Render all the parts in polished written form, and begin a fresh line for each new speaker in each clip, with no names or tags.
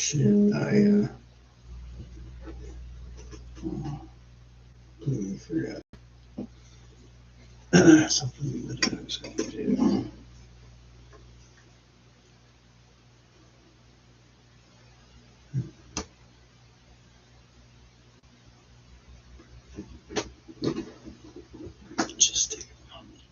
shit, I completely forgot something that I was going to do. Just take a moment.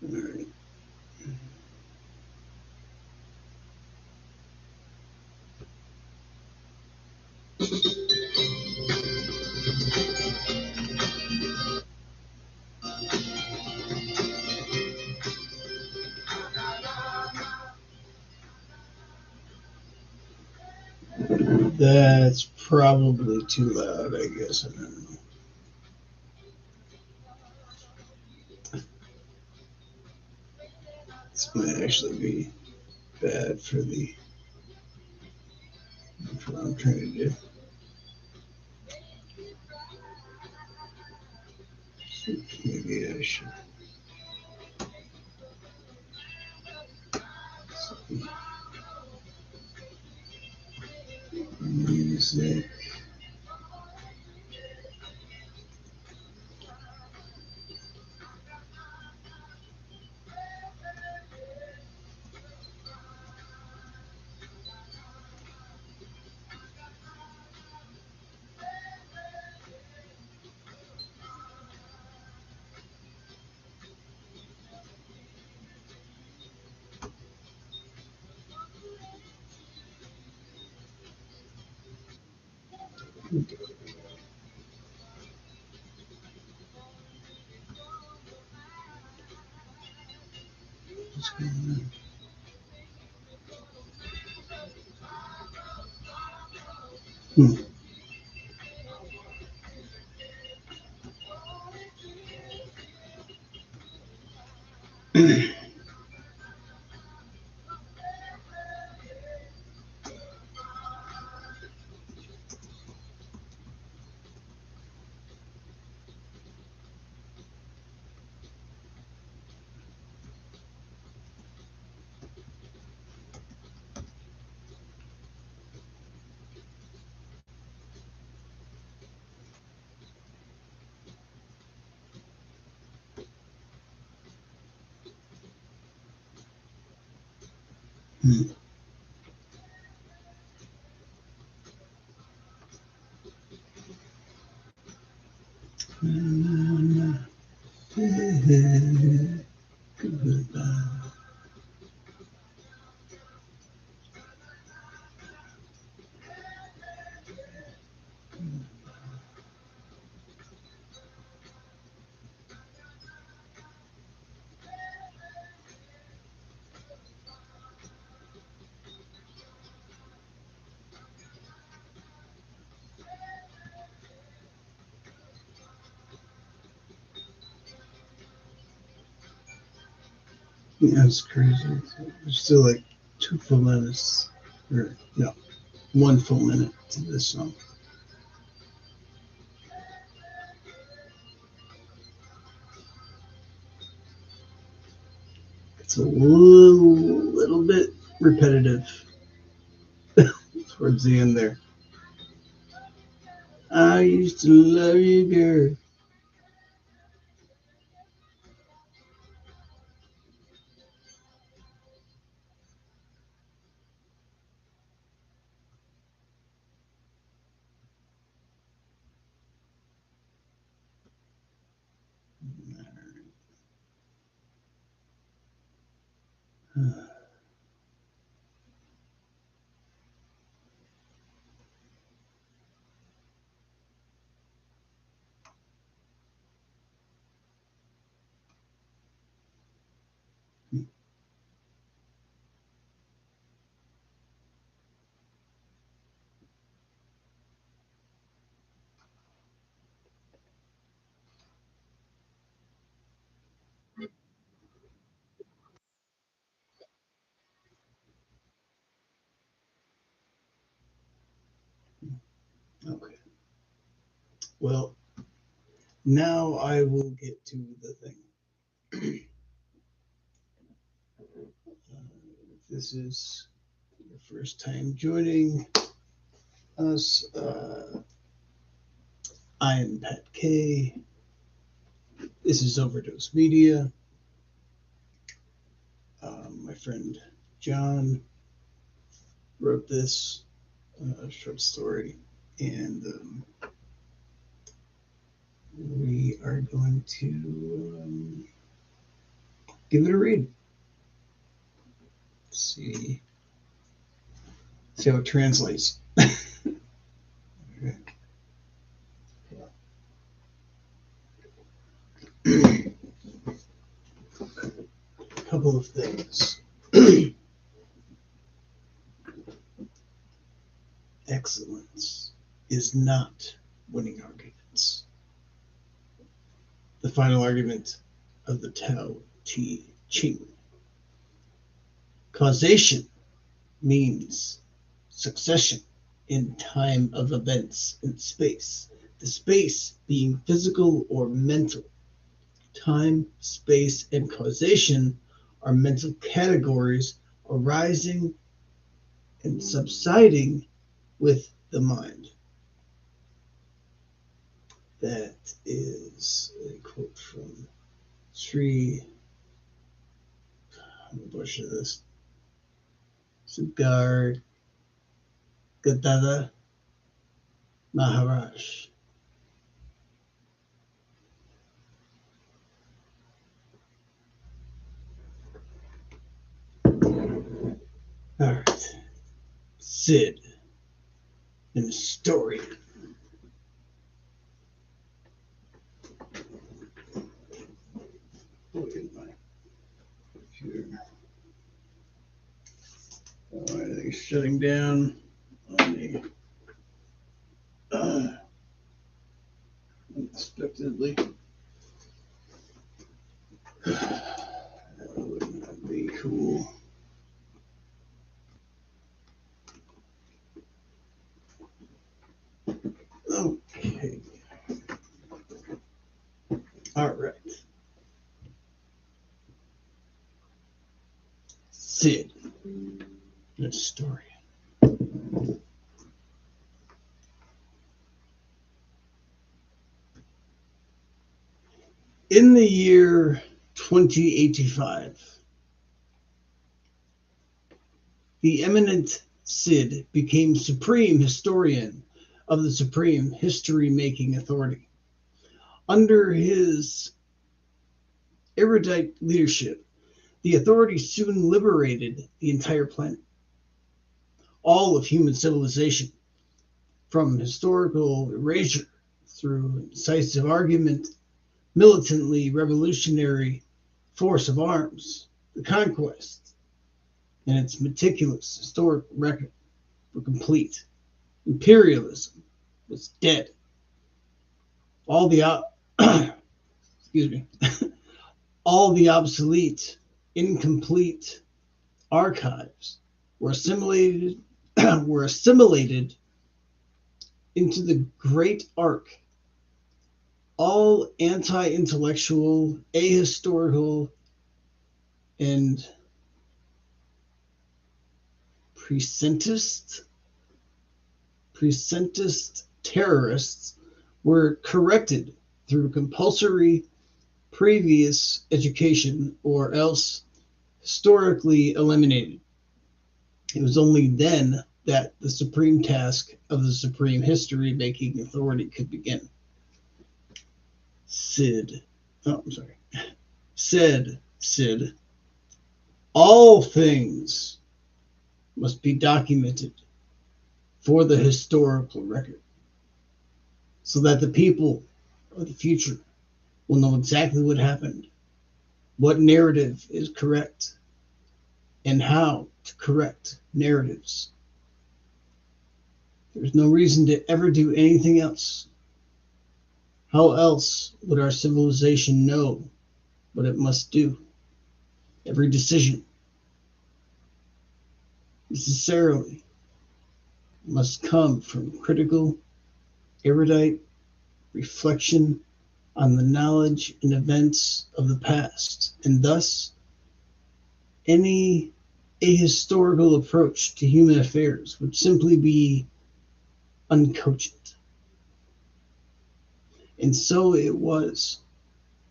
All right. That's probably too loud, I guess. I don't know. This might actually be bad for what I'm trying to do. Maybe I should. Music. What's going on? Goodbye. Yeah, it's crazy. There's still like 2 full minutes, or no, 1 full minute to this song. It's a little bit repetitive towards the end there. I used to love you, girl. Well, now I will get to the thing. If this is your first time joining us, I am Pat K. This is Overdose Media. My friend John wrote this short story, and we are going to give it a read. See how it translates. Okay. A couple of things. Excellence is not winning arguments. The final argument of the Tao Te Ching. Causation means succession in time of events in space, the space being physical or mental. Time, space, and causation are mental categories arising and subsiding with the mind. That is a quote from Sri, I'm going to butcher this, Sugar Gadada Maharaj. All right. Sid, an historian. Look at my computer. Oh, everything's shutting down on me unexpectedly. That would not be cool. Okay. All right. Sid, the historian. In the year 2085, the eminent Sid became supreme historian of the Supreme History-Making Authority. Under his erudite leadership, the authority soon liberated the entire planet, all of human civilization, from historical erasure through incisive argument, militantly revolutionary force of arms, the conquest, and its meticulous historic record were complete. Imperialism was dead. All the excuse me, all the obsolete, incomplete archives were assimilated into the great arc. All anti-intellectual, ahistorical, and presentist terrorists were corrected through compulsory previous education or else historically eliminated. It was only then that the supreme task of the Supreme History-Making Authority could begin. Sid, all things must be documented for the historical record so that the people of the future will know exactly what happened, what narrative is correct, and how to correct narratives. There's no reason to ever do anything else. How else would our civilization know what it must do? Every decision necessarily must come from critical, erudite, reflection on the knowledge and events of the past, and thus any ahistorical approach to human affairs would simply be uncogent. And so it was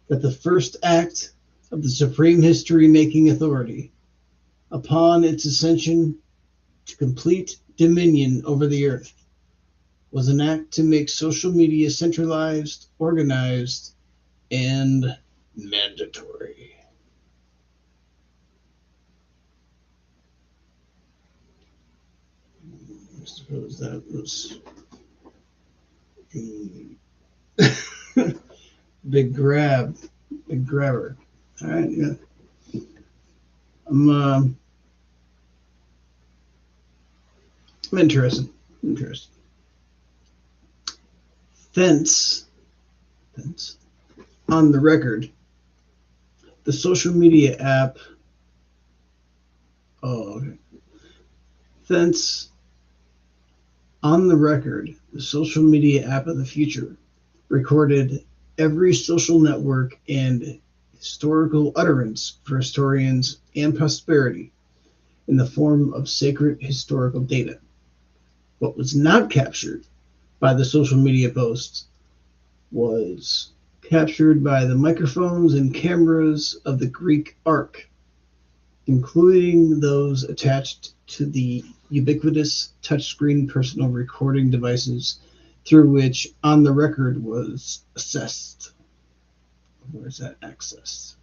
that the first act of the supreme history-making authority, upon its ascension to complete dominion over the earth, was an act to make social media centralized, organized, and mandatory. I suppose that was the big grabber. All right, yeah. I'm interested. Thence, on the record, the social media app. Oh, okay. Thence, on the record, the social media app of the future recorded every social network and historical utterance for historians and posterity in the form of sacred historical data. What was not captured by the social media posts was captured by the microphones and cameras of the Greek Ark, including those attached to the ubiquitous touchscreen personal recording devices through which On the Record was assessed. Where is that accessed?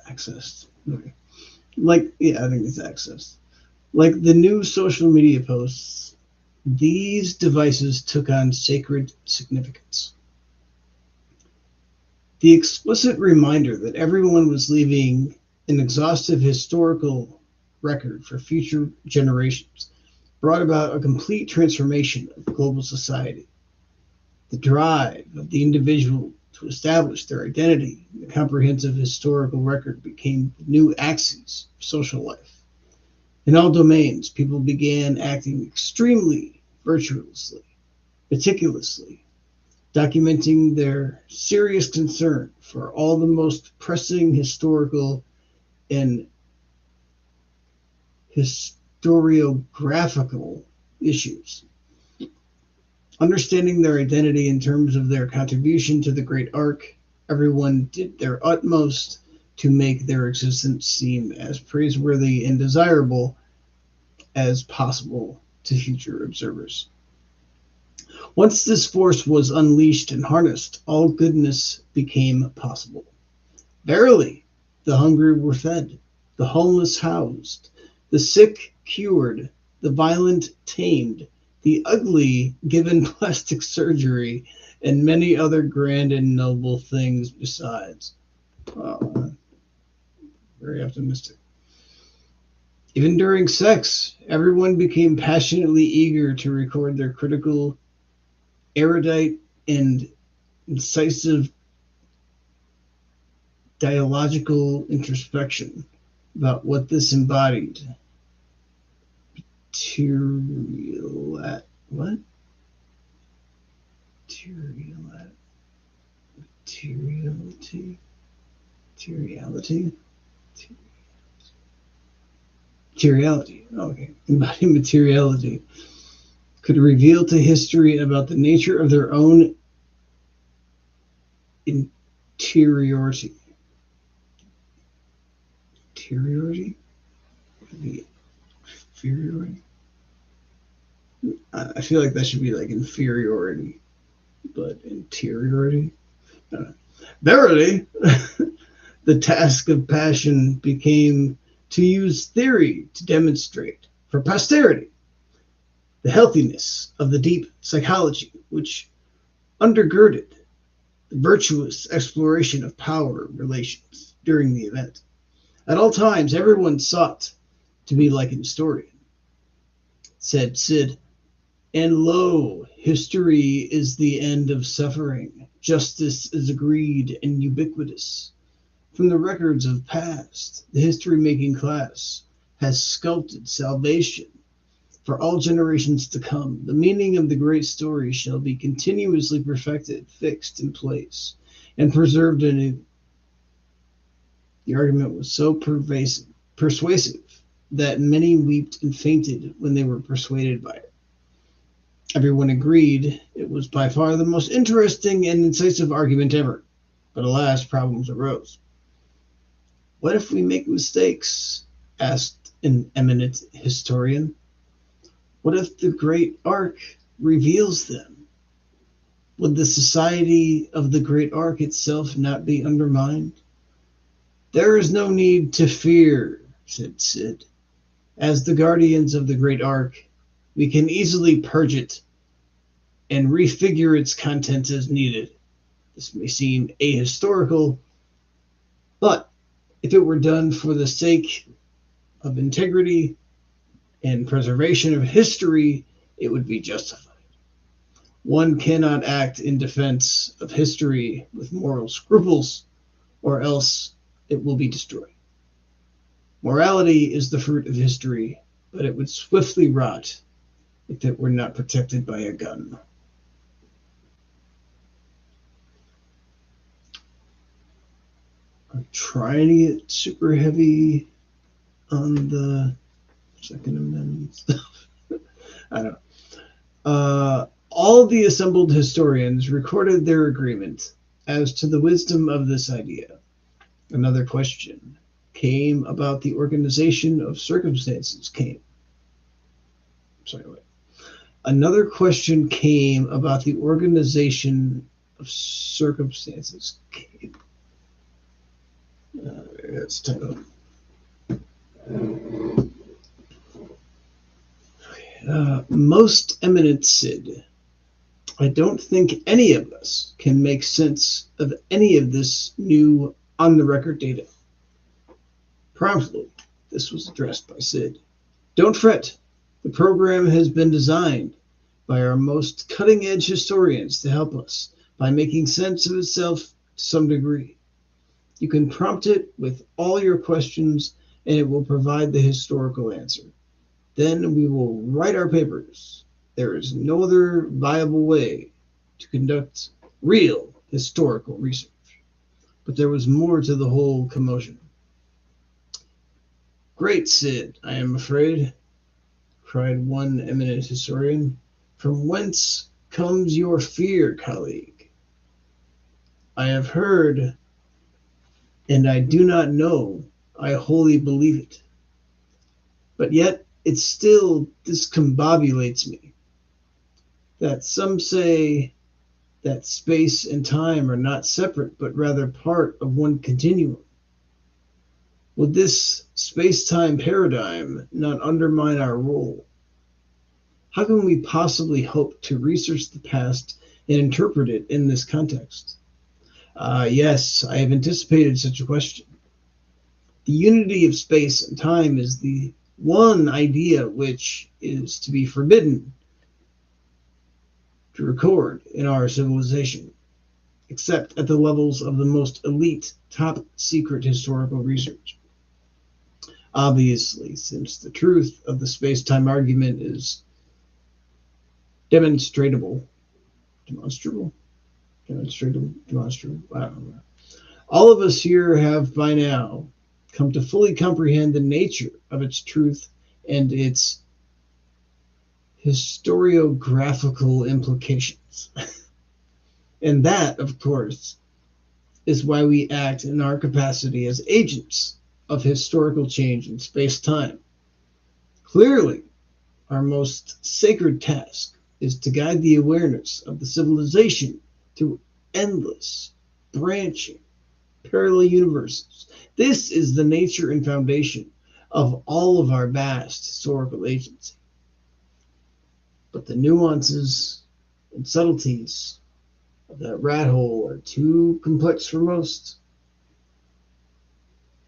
Accessed. Okay. I think it's accessed. Like the new social media posts, these devices took on sacred significance. The explicit reminder that everyone was leaving an exhaustive historical record for future generations brought about a complete transformation of global society. The drive of the individual to establish their identity in a comprehensive historical record became the new axis of social life. In all domains, people began acting extremely virtuously, meticulously, documenting their serious concern for all the most pressing historical and historiographical issues. Understanding their identity in terms of their contribution to the great arc, everyone did their utmost to make their existence seem as praiseworthy and desirable as possible to future observers. Once this force was unleashed and harnessed, all goodness became possible. Verily, the hungry were fed, the homeless housed, the sick cured, the violent tamed, the ugly given plastic surgery, and many other grand and noble things besides. Wow, very optimistic. Even during sex, everyone became passionately eager to record their critical, erudite, and incisive dialogical introspection about what this embodied. What? Materiality. Okay. Embodied materiality could reveal to history about the nature of their own interiority. Interiority? The inferiority? I feel like that should be like inferiority, but interiority? Verily, the task of passion became to use theory to demonstrate for posterity the healthiness of the deep psychology which undergirded the virtuous exploration of power relations during the event. At all times, everyone sought to be like an historian, said Sid. And lo, history is the end of suffering. Justice is agreed and ubiquitous. From the records of past, the history-making class has sculpted salvation For all generations to come, the meaning of the great story shall be continuously perfected, fixed in place, and preserved anew. The argument was so persuasive that many wept and fainted when they were persuaded by it. Everyone agreed it was by far the most interesting and incisive argument ever. But alas, problems arose. What if we make mistakes? Asked an eminent historian. What if the great ark reveals them? Would the society of the great ark itself not be undermined? There is no need to fear, said Sid. As the guardians of the great ark, we can easily purge it and refigure its contents as needed. This may seem ahistorical, but if it were done for the sake of integrity and preservation of history, it would be justified. One cannot act in defense of history with moral scruples, or else it will be destroyed. Morality is the fruit of history, but it would swiftly rot if it were not protected by a gun. I'm trying to get super heavy on the Second Amendment stuff. I don't know. All the assembled historians recorded their agreement as to the wisdom of this idea. Another question came about the organization of circumstances Another question came about the organization of circumstances came. That's title. Most eminent Sid, I don't think any of us can make sense of any of this new on-the-record data. Promptly, this was addressed by Sid. Don't fret. The program has been designed by our most cutting-edge historians to help us by making sense of itself to some degree. You can prompt it with all your questions, and it will provide the historical answer. Then we will write our papers. There is no other viable way to conduct real historical research. But there was more to the whole commotion. Great Sid, I am afraid, cried one eminent historian. From whence comes your fear, colleague? I have heard, and I do not know, I wholly believe it. But yet it still discombobulates me that some say that space and time are not separate, but rather part of one continuum. Would this space-time paradigm not undermine our role? How can we possibly hope to research the past and interpret it in this context? Yes, I have anticipated such a question. The unity of space and time is the one idea which is to be forbidden to record in our civilization, except at the levels of the most elite, top-secret historical research. Obviously, since the truth of the space-time argument is demonstrable. I don't know. All of us here have by now come to fully comprehend the nature of its truth and its historiographical implications. And that, of course, is why we act in our capacity as agents of historical change in space-time. Clearly, our most sacred task is to guide the awareness of the civilization through endless, branching, parallel universes. This is the nature and foundation of all of our vast historical agency. But the nuances and subtleties of that rat hole are too complex for most.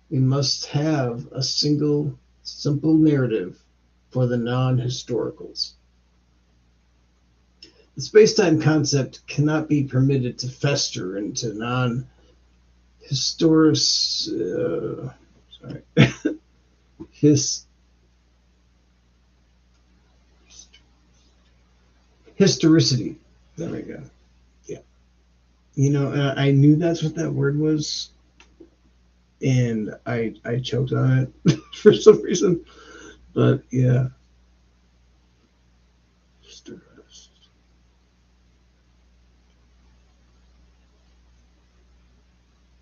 We must have a single, simple narrative for the non-historicals. The space-time concept cannot be permitted to fester into Historicity. There we go. Yeah. I knew that's what that word was, and I choked on it for some reason. But yeah.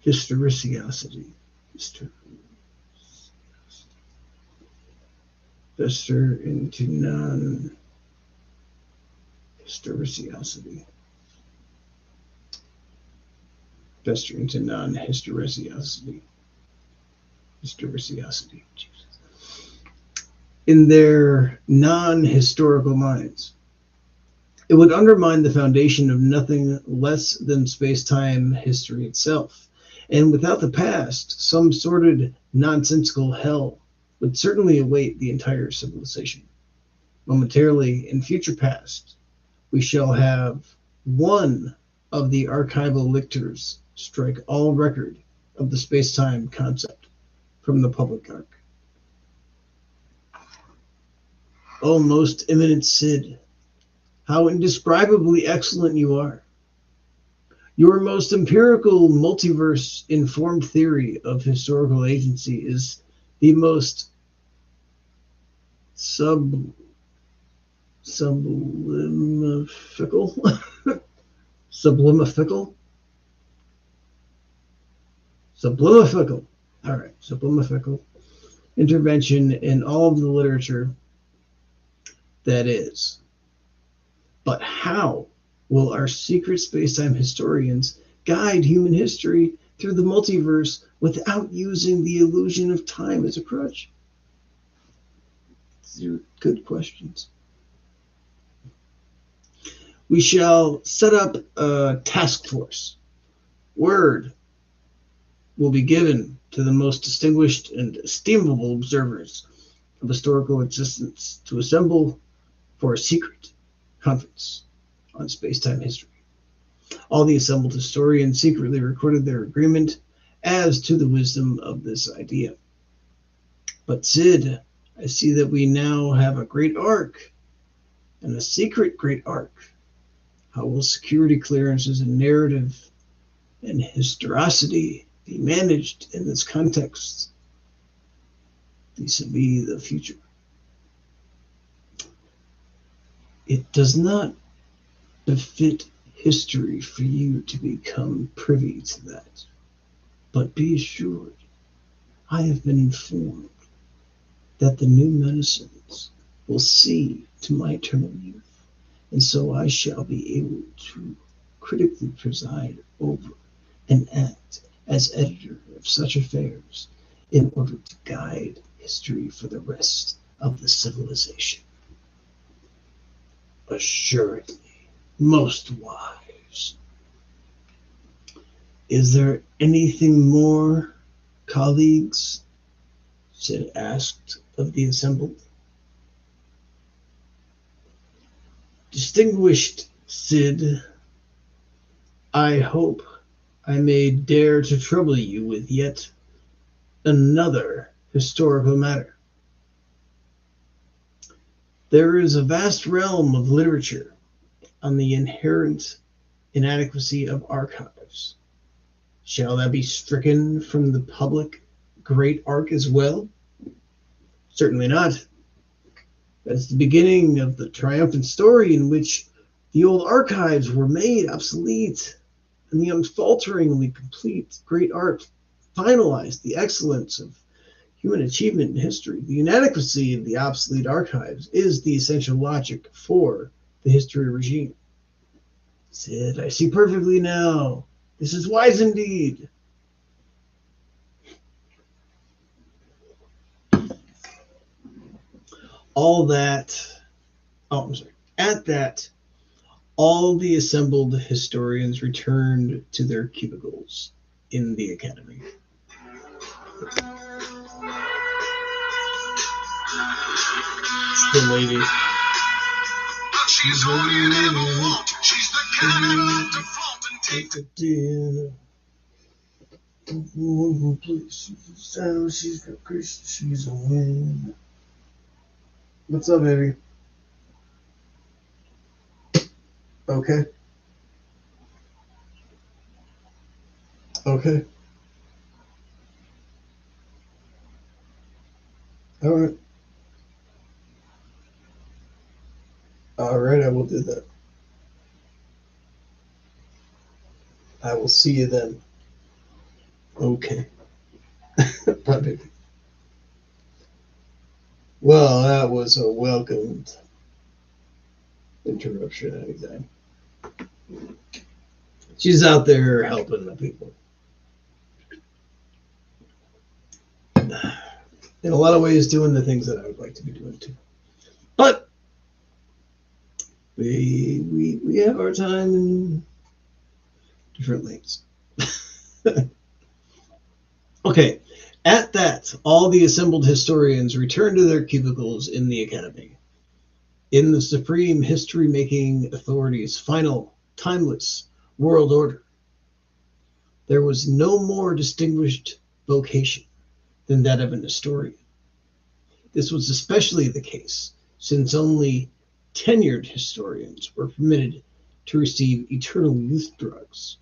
Historicity. Histor- Fester into non-historicity. Fester into non-historicity. Historicity. Jesus. In their non-historical minds, it would undermine the foundation of nothing less than space-time history itself. And without the past, some sordid, nonsensical hell would certainly await the entire civilization. Momentarily, in future past, we shall have one of the archival lictors strike all record of the space-time concept from the public arc. O most eminent Sid, how indescribably excellent you are. Your most empirical, multiverse-informed theory of historical agency is the most sublimifical, sublimifical, sublimifical, all right, sublimifical intervention in all of the literature that is. But how will our secret space-time historians guide human history through the multiverse without using the illusion of time as a crutch? These are good questions. We shall set up a task force. Word will be given to the most distinguished and estimable observers of historical existence to assemble for a secret conference on space-time history. All the assembled historians secretly recorded their agreement as to the wisdom of this idea. But Sid, I see that we now have a great arc, and a secret great arc. How will security clearances and narrative and historicity be managed in this context vis-a-vis the future? It does not befit history for you to become privy to that. But be assured, I have been informed that the new medicines will see to my eternal youth, and so I shall be able to critically preside over and act as editor of such affairs in order to guide history for the rest of the civilization. Assuredly, most wise. Is there anything more, colleagues? Sid asked of the assembled. Distinguished Sid, I hope I may dare to trouble you with yet another historical matter. There is a vast realm of literature on the inherent inadequacy of archives. Shall that be stricken from the public great arc as well? Certainly not. That's the beginning of the triumphant story in which the old archives were made obsolete and the unfalteringly complete great art finalized the excellence of human achievement in history. The inadequacy of the obsolete archives is the essential logic for the history regime. Sid, I see perfectly now. This is wise indeed. At that, all the assembled historians returned to their cubicles in the academy. It's the lady. She's all you ever want. She's the kind of love to flaunt and take to dinner. She's got grace. She's a win. What's up, baby? Okay. Okay. All right. All right. I will do that. I will see you then. Okay. Bye, baby. Well, that was a welcomed interruption anytime. She's out there helping the people. In a lot of ways, doing the things that I would like to be doing too. But we have our time in different lanes. Okay. At that, all the assembled historians returned to their cubicles in the academy. In the supreme history-making authority's final, timeless world order, there was no more distinguished vocation than that of an historian. This was especially the case since only tenured historians were permitted to receive eternal youth drugs,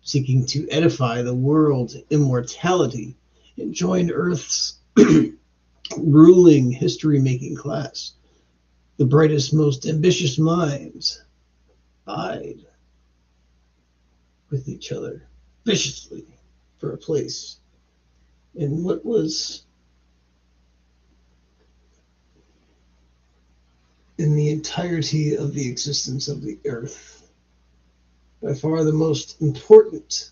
seeking to edify the world's immortality and join Earth's ruling history-making class. The brightest, most ambitious minds vied with each other viciously for a place in what was, in the entirety of the existence of the Earth, by far the most important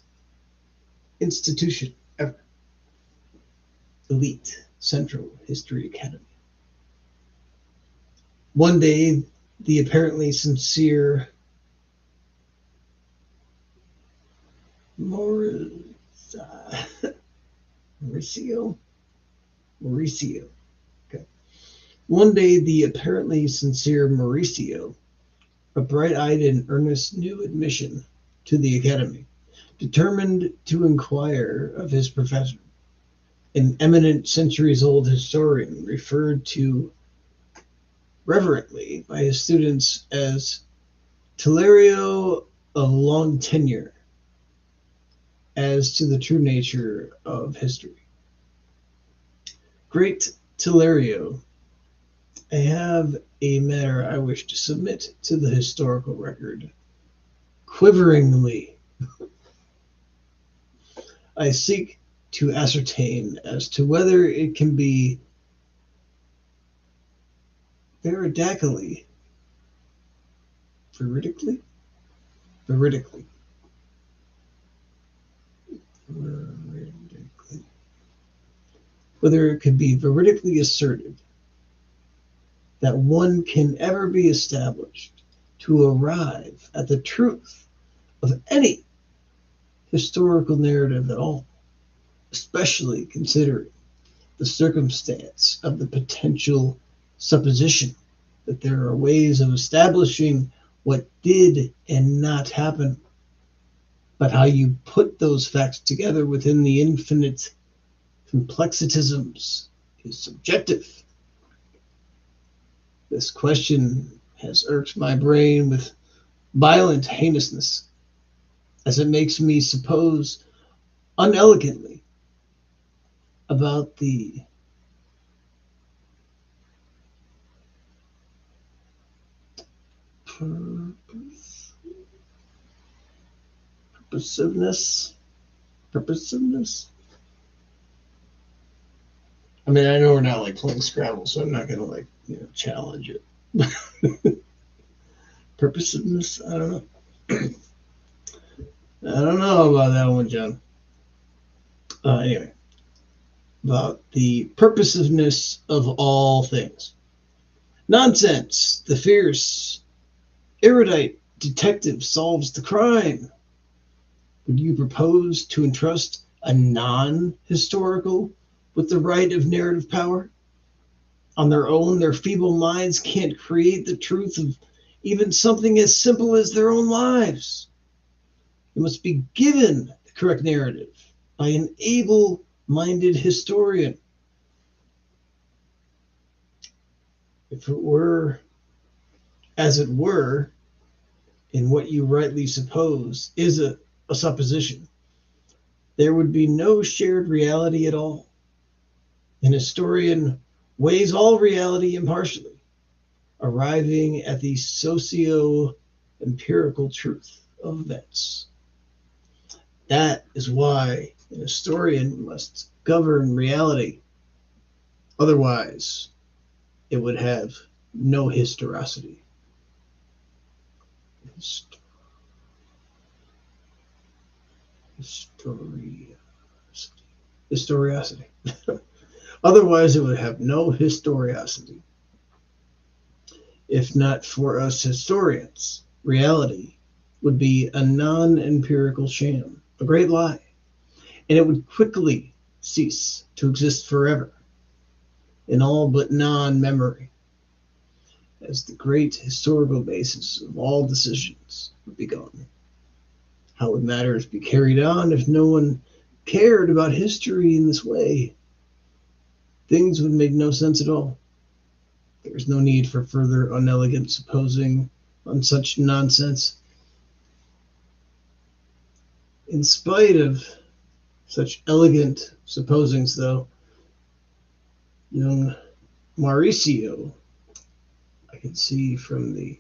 institution ever, elite Central History Academy. One day, the apparently sincere Mauricio, Mauricio. Okay. One day, the apparently sincere Mauricio, a bright-eyed and earnest new admission to the academy, determined to inquire of his professor, an eminent centuries-old historian referred to reverently by his students as Tilario of long tenure, as to the true nature of history. Great Tilario, I have a matter I wish to submit to the historical record. Quiveringly, I seek to ascertain as to whether it can be veridically, veridically, veridically, veridically, whether it could be veridically asserted that one can ever be established to arrive at the truth of any historical narrative at all, especially considering the circumstance of the potential supposition that there are ways of establishing what did and not happen, but how you put those facts together within the infinite complexitisms is subjective. This question has irked my brain with violent heinousness, as it makes me suppose unelegantly about the purposiveness. Purposiveness. I mean, I know we're not like playing Scrabble, so I'm not going to like challenge it. Purposiveness. I don't know. I don't know about that one, John. Anyway, about the purposiveness of all things. Nonsense. The fierce, erudite detective solves the crime. Would you propose to entrust a non-historical with the right of narrative power? On their own, their feeble minds can't create the truth of even something as simple as their own lives. It must be given the correct narrative by an able-minded historian. If it were, as it were, in what you rightly suppose is a supposition, there would be no shared reality at all. An historian weighs all reality impartially, arriving at the socio-empirical truth of events. That is why an historian must govern reality. Otherwise, it would have no historicity. Historicity. Historicity. Otherwise, it would have no historicity. If not for us historians, reality would be a non-empirical sham, a great lie, and it would quickly cease to exist forever in all but non-memory, as the great historical basis of all decisions would be gone. How would matters be carried on if no one cared about history in this way? Things would make no sense at all. There is no need for further unelegant supposing on such nonsense. In spite of such elegant supposings, though, young Mauricio, I can see from the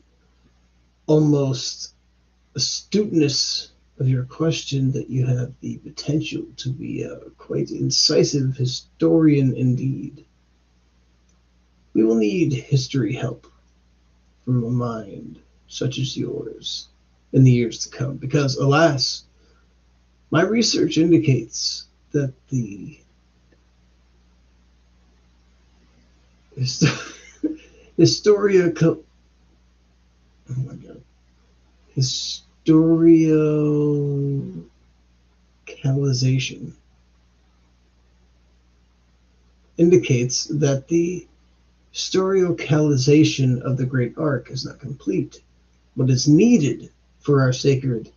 almost astuteness of your question that you have the potential to be a quite incisive historian indeed. We will need history help from a mind such as yours in the years to come, because, alas, my research indicates that the historical, oh my God, historicalization indicates that the historicalization of the great arc is not complete. What is needed for our sacred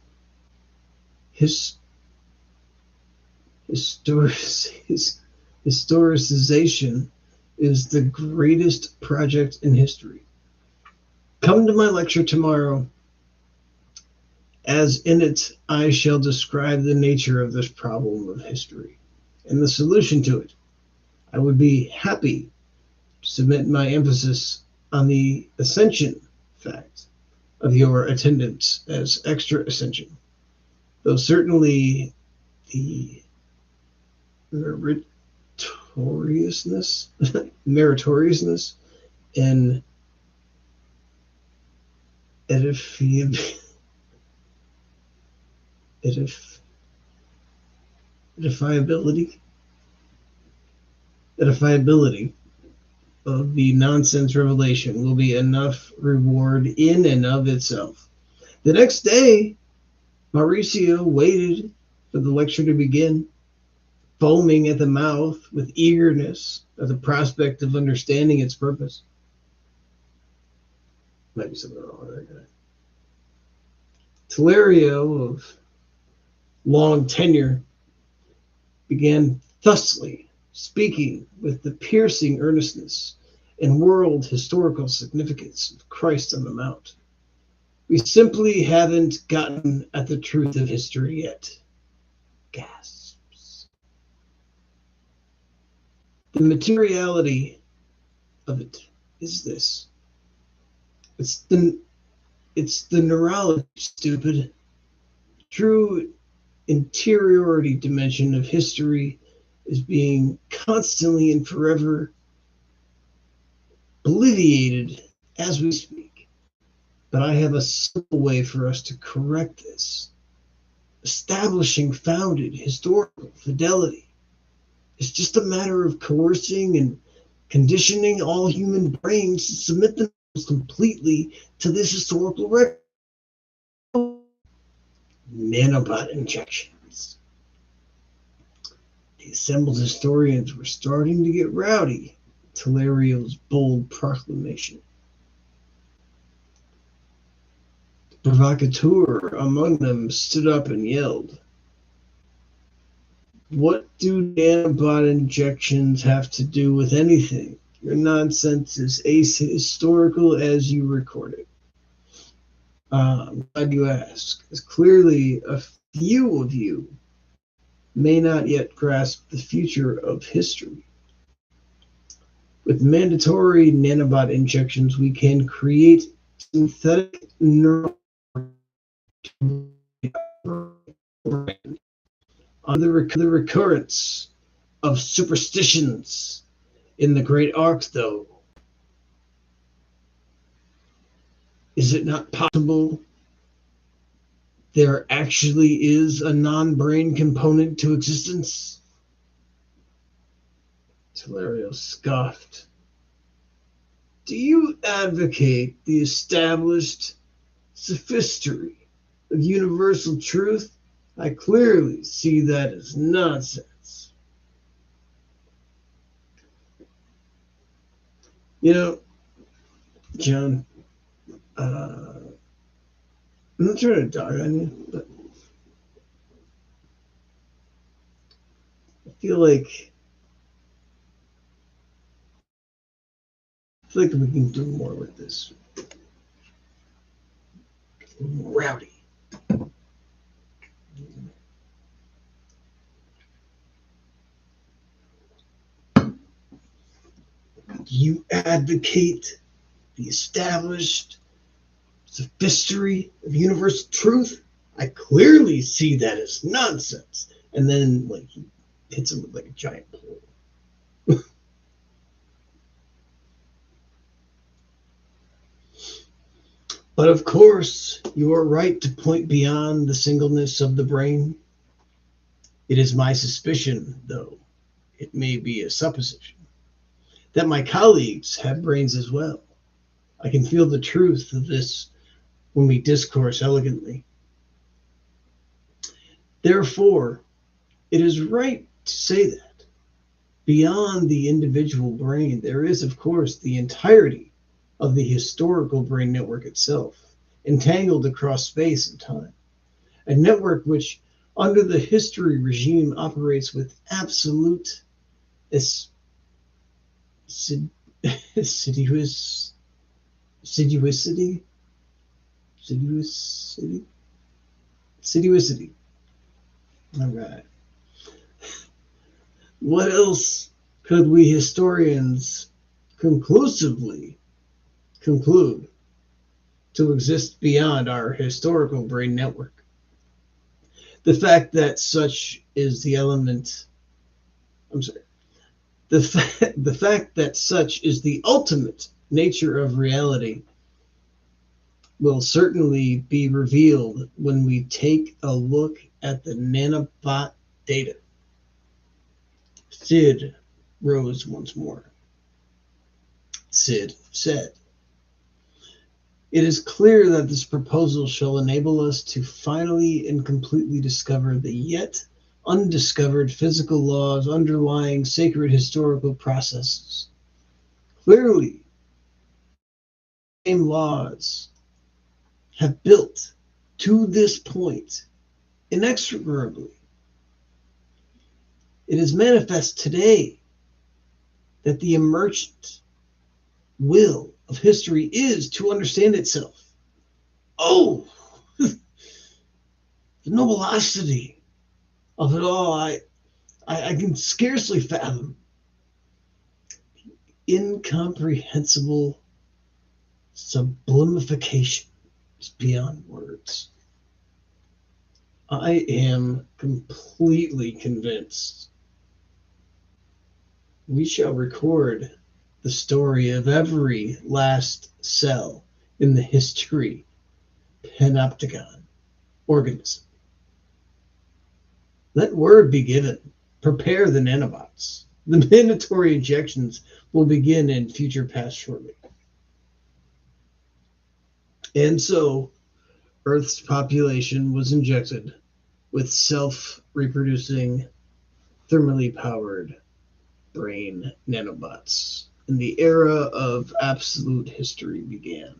historicization is the greatest project in history. Come to my lecture tomorrow, as in it I shall describe the nature of this problem of history and the solution to it. I would be happy to submit my emphasis on the ascension fact of your attendance as extra ascension, though certainly the meritoriousness and edifiability of the nonsense revelation will be enough reward in and of itself. The next day, Mauricio waited for the lecture to begin, foaming at the mouth with eagerness at the prospect of understanding its purpose. Might be something wrong with that guy. Telerio, of long tenure, began thusly, speaking with the piercing earnestness and world historical significance of Christ on the Mount. We simply haven't gotten at the truth of history yet. Gasps. The materiality of it is this. It's the neurology, stupid. True interiority dimension of history is being constantly and forever alleviated as we speak. But I have a simple way for us to correct this. Establishing founded historical fidelity. It's just a matter of coercing and conditioning all human brains to submit themselves completely to this historical record. Nanobot injections. The assembled historians were starting to get rowdy. Telario's bold proclamation. The provocateur among them stood up and yelled, "What do nanobot injections have to do with anything? Your nonsense is as historical as you record it." I'm glad you asked, as clearly a few of you may not yet grasp the future of history. With mandatory nanobot injections, we can create synthetic neural on the recurrence of superstitions in the Great Arc, though. Is it not possible there actually is a non-brain component to existence? Telerio scoffed. Do you advocate the established sophistry of universal truth? I clearly see that as nonsense. You know, John, I'm not trying to dog on you, but I feel like we can do more with this. Rowdy. You advocate the established sophistry of universal truth? I clearly see that as nonsense. And then, like, he hits him with, like, a giant pole. But of course, you are right to point beyond the singleness of the brain. It is my suspicion, though it may be a supposition, that my colleagues have brains as well. I can feel the truth of this when we discourse elegantly. Therefore, it is right to say that beyond the individual brain, there is, of course, the entirety of the historical brain network itself, entangled across space and time. A network which, under the history regime, operates with absolute assiduous, assiduity, assiduity, assiduity. All right. What else could we historians conclusively conclude to exist beyond our historical brain network? The fact that such is the element, I'm sorry, the fact that such is the ultimate nature of reality will certainly be revealed when we take a look at the nanobot data. Sid rose once more. Sid said, "It is clear that this proposal shall enable us to finally and completely discover the yet undiscovered physical laws underlying sacred historical processes. Clearly, the same laws have built to this point inexorably. It is manifest today that the emergent will of history is to understand itself. Oh, the nobulosity of it all, I can scarcely fathom. Incomprehensible sublimification is beyond words. I am completely convinced we shall record the story of every last cell in the history panopticon organism. Let word be given. Prepare the nanobots. The mandatory injections will begin in future past shortly." And so, Earth's population was injected with self-reproducing, thermally powered brain nanobots, and the era of absolute history began.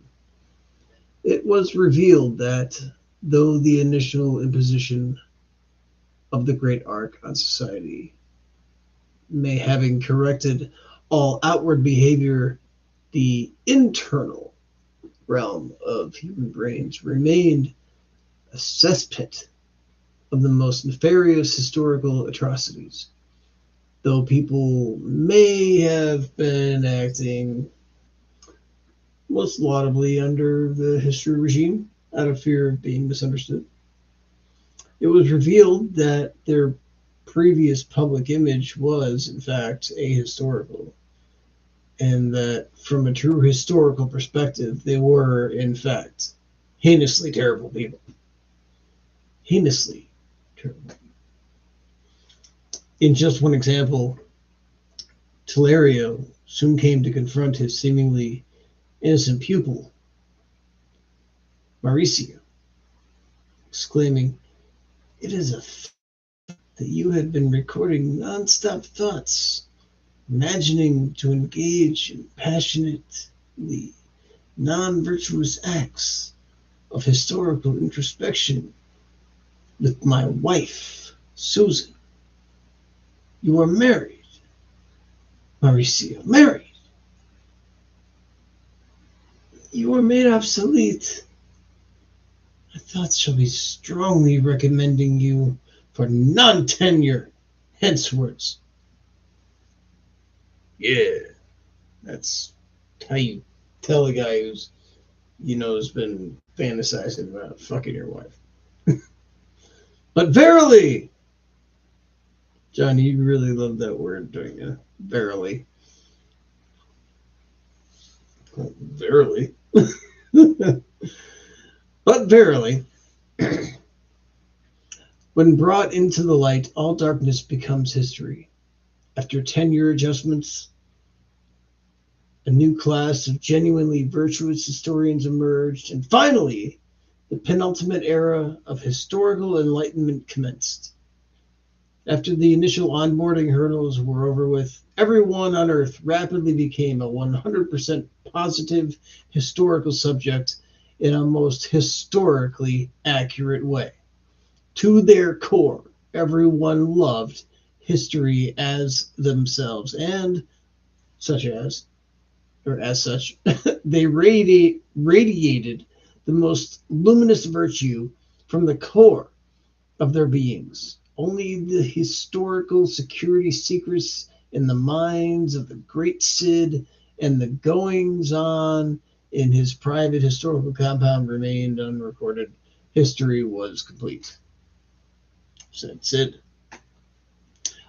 It was revealed that though the initial imposition of the Great Arc on society may having corrected all outward behavior, the internal realm of human brains remained a cesspit of the most nefarious historical atrocities, though people may have been acting most laudably under the history regime out of fear of being misunderstood. It was revealed that their previous public image was, in fact, ahistorical, and that from a true historical perspective, they were, in fact, heinously terrible people. Heinously terrible. In just one example, Telerio soon came to confront his seemingly innocent pupil, Mauricio, exclaiming, "It is a fact that you have been recording non-stop thoughts, imagining to engage in passionately non-virtuous acts of historical introspection with my wife, Susan. You are married, Mauricio, married. You are made obsolete. My thoughts shall be strongly recommending you for non-tenure hencewards." Yeah, that's how you tell a guy who's, has been fantasizing about fucking your wife. But verily, Johnny, you really love that word, don't you? Verily. Well, verily. But verily, when brought into the light, all darkness becomes history. After 10-year adjustments, a new class of genuinely virtuous historians emerged, and finally, the penultimate era of historical enlightenment commenced. After the initial onboarding hurdles were over with, everyone on Earth rapidly became a 100% positive historical subject in a most historically accurate way. To their core, everyone loved history as themselves, and such as, or as such, they radiated the most luminous virtue from the core of their beings. Only the historical security secrets in the minds of the great Cid and the goings on in his private historical compound remained unrecorded. History was complete, said Cid.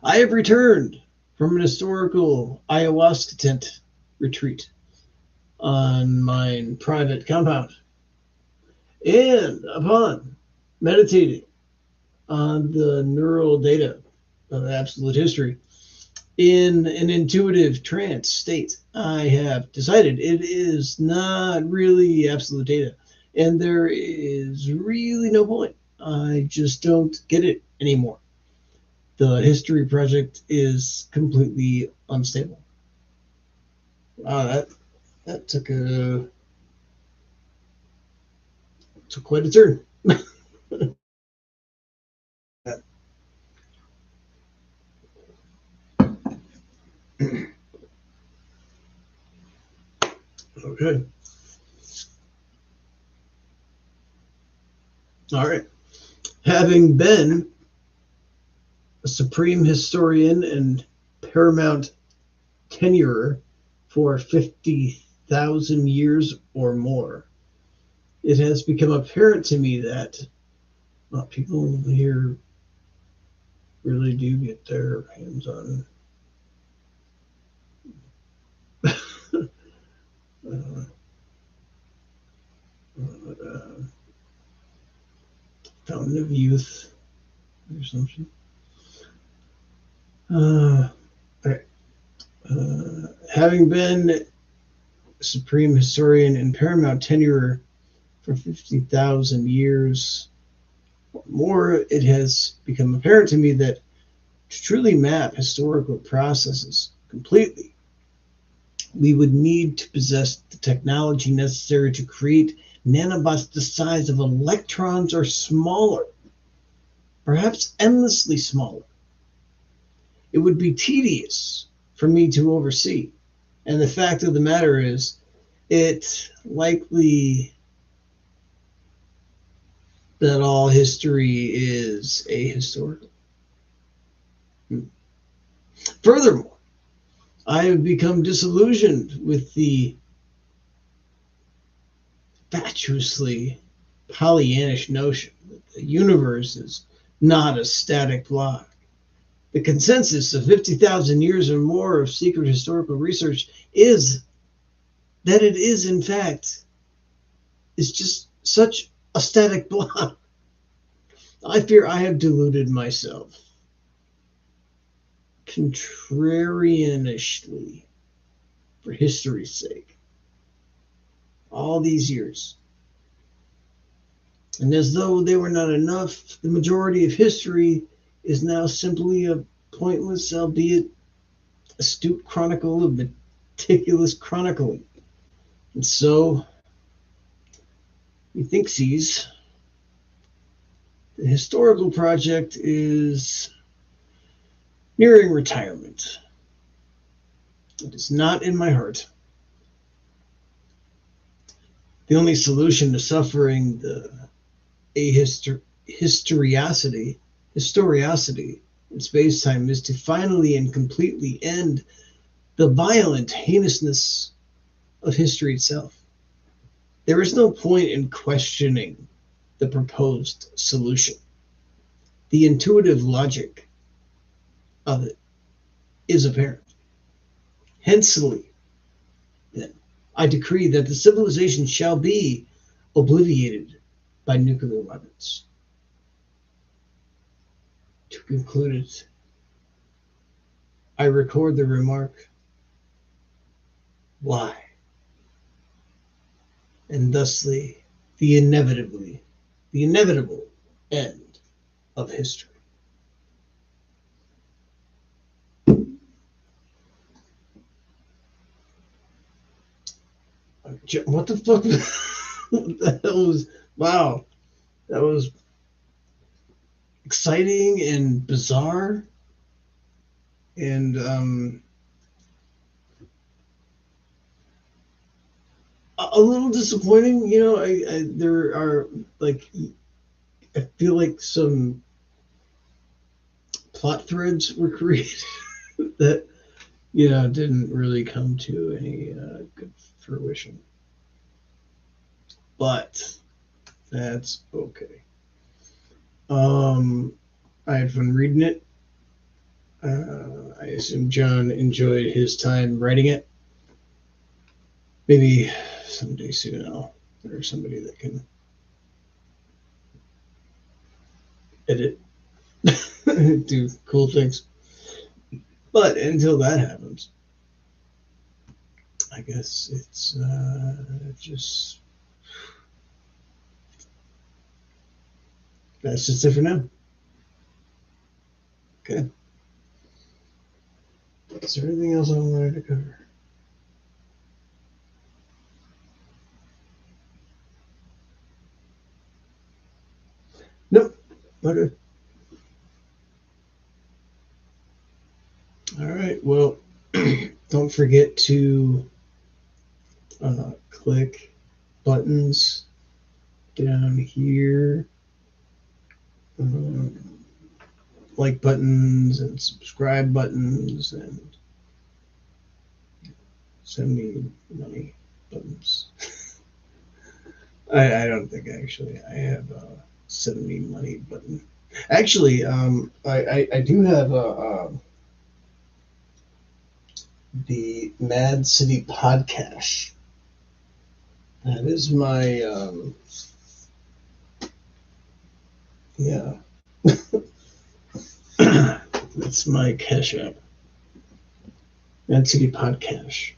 I have returned from an historical ayahuasca tent retreat on mine private compound, and upon meditating on the neural data of absolute history in an intuitive trance state, I have decided it is not really absolute data, and there is really no point. I just don't get it anymore. The history project is completely unstable. Wow, that took quite a turn. Okay. All right. Having been a supreme historian and paramount tenurer for 50,000 years or more, it has become apparent to me that people here really do get their hands on uh, Fountain of Youth or something. Okay. Having been supreme historian and paramount tenurer for 50,000 years or more, it has become apparent to me that to truly map historical processes completely, we would need to possess the technology necessary to create nanobots the size of electrons or smaller, perhaps endlessly smaller. It would be tedious for me to oversee. And the fact of the matter is, It's likely that all history is ahistorical. Furthermore, I have become disillusioned with the fatuously Pollyannish notion that the universe is not a static block. The consensus of 50,000 years or more of secret historical research is that it is, in fact, is just such a static block. I fear I have deluded myself contrarianishly for history's sake all these years. And as though they were not enough, the majority of history is now simply a pointless, albeit astute chronicle of meticulous chronicling. And so, methinks the historical project is nearing retirement. It is not in my heart. The only solution to suffering the historiosity in space-time is to finally and completely end the violent heinousness of history itself. There is no point in questioning the proposed solution. The intuitive logic of it is apparent. Hensely, then, I decree that the civilization shall be obliterated by nuclear weapons. To conclude it, I record the remark, why? And thusly, the inevitable end of history. What the fuck? That was, wow. That was exciting and bizarre. And a little disappointing. There are, like, I feel like some plot threads were created that, didn't really come to any good fruition. But that's okay. I had fun reading it. I assume John enjoyed his time writing it. Maybe someday soon there's somebody that can edit, do cool things. But until that happens, I guess it's just, that's just it for now. Okay. Is there anything else I wanted to cover? Nope. Okay. All right. Well, don't forget to click buttons down here, like buttons and subscribe buttons and send me money buttons. I don't think actually I have a send me money button. Actually, I do have the Mad City podcast. That is my yeah. That's my Cash App. Mad City Podcast.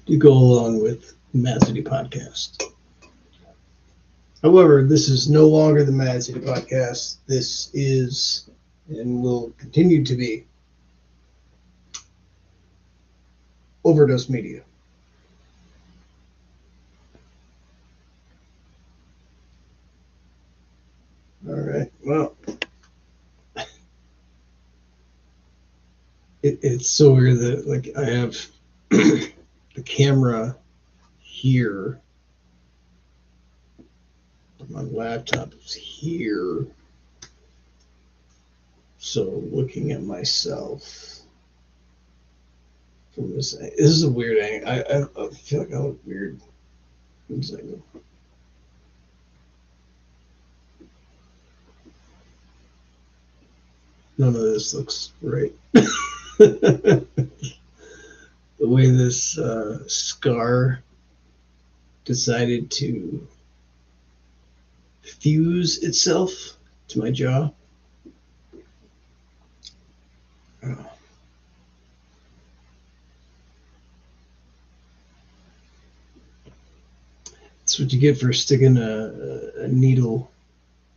To go along with Mad City Podcast. However, this is no longer the Mad City Podcast. This is, and will continue to be, Overdose Media. All right. Well, it's so weird that, like, I have the camera here. My laptop is here. So looking at myself from this is a weird angle. I feel like I look weird. One second. None of this looks right. The way this scar decided to fuse itself to my jaw. Oh. That's what you get for sticking a needle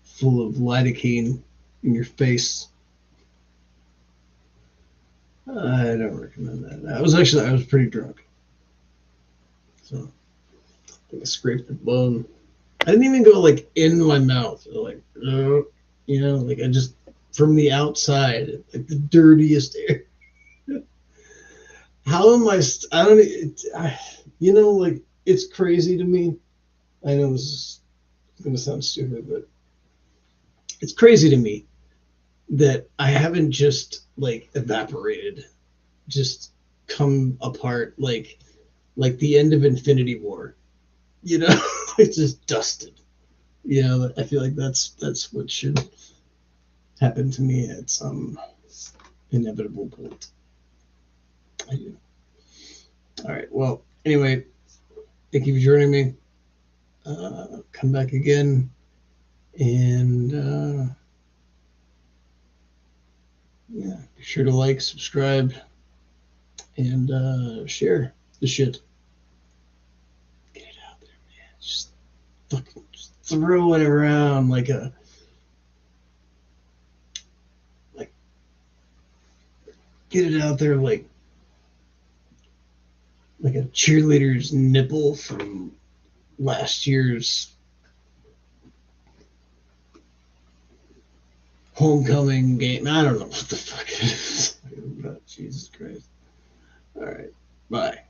full of lidocaine in your face. I don't recommend that. I was pretty drunk. So I scraped the bone. I didn't even go like in my mouth. Like, like I just from the outside, like the dirtiest air. How am I don't, like it's crazy to me. I know this is going to sound stupid, but it's crazy to me that I haven't just like evaporated, just come apart like the end of Infinity War. It's just dusted. I feel like that's what should happen to me at some inevitable point. I do. All right. Well, anyway, thank you for joining me. Come back again, and yeah, be sure to like, subscribe, and share the shit. Get it out there, man. Just fucking throw it around like get it out there like a cheerleader's nipple from last year's homecoming game. I don't know what the fuck it is. Jesus Christ. All right. Bye.